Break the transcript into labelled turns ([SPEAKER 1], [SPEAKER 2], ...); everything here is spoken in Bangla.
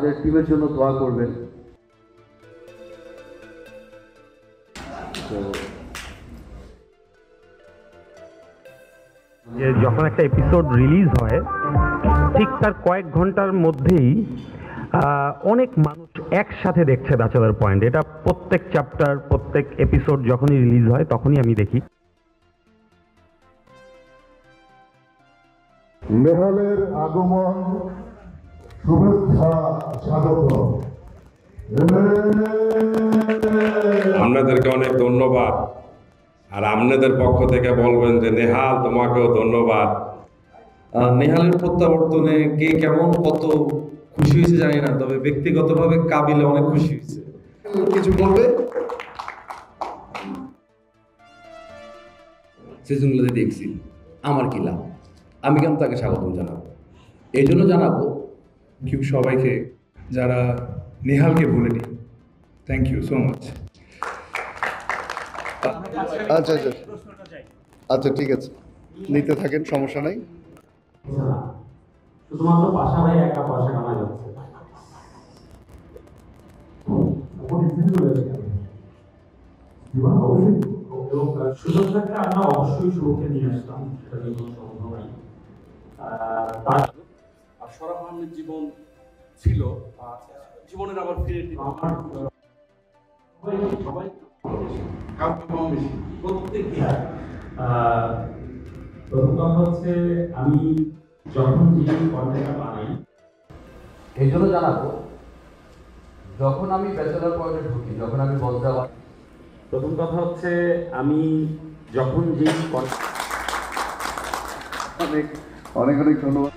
[SPEAKER 1] আমাদের টিমের জন্য দোয়া করবেন।
[SPEAKER 2] যে যখন একটা এপিসোড রিলিজ হয় ঠিক তার কয়েক ঘন্টার মধ্যেই অনেক মানুষ একসাথে দেখছে ব্যাচেলার পয়েন্ট। এটা প্রত্যেক চ্যাপ্টার প্রত্যেক এপিসোড যখনই রিলিজ হয় তখনই আমি দেখি।
[SPEAKER 3] নেহালের আগমন, শুভেচ্ছা, স্বাগত।
[SPEAKER 4] আপনাদেরকে অনেক ধন্যবাদ, আর আপনাদের পক্ষ থেকে বলবেন যে নেহাল তোমাকেও ধন্যবাদ।
[SPEAKER 5] নেহালের প্রত্যাবর্তনে কে কেমন কত খুশি হয়েছে জানি না, তবে ব্যক্তিগতভাবে কাবিলে অনেক খুশি হয়েছে।
[SPEAKER 3] কিছু বলবে?
[SPEAKER 6] সিজনগুলোতে দেখছি আমার কি লাভ, আমি কেন তাকে স্বাগতম জানাবো? এই জন্য জানাবো
[SPEAKER 7] সবাইকে যারা নেহালকে ভুলেনি, থ্যাংক ইউ সো মাচ।
[SPEAKER 3] আচ্ছা আচ্ছা আচ্ছা, ঠিক আছে, নিতে থাকেন, সমস্যা নাই।
[SPEAKER 8] শুধুমাত্র পাশা ভাই একা পয়সা কামাই যাচ্ছে। এবং সুযোগ থাকলে আমরা অবশ্যই শুভকে নিয়ে আসতাম, সেটা কিন্তু সম্ভব নাই।
[SPEAKER 6] আর সরাফ আহমেদ জীবন ছিল, জীবনের আবার ফিরে
[SPEAKER 8] আমার সবাই প্রত্যেক প্রথম কথা হচ্ছে আমি যখন যে কন্টেন্টটা বানাই,
[SPEAKER 1] এই জন্য জানাবো যখন আমি ব্যাচেলার পয়েন্টে ঢুকি, যখন আমি বলতে
[SPEAKER 8] প্রথম কথা হচ্ছে আমি যখন যে
[SPEAKER 3] অনেক অনেক অনেক ধন্যবাদ।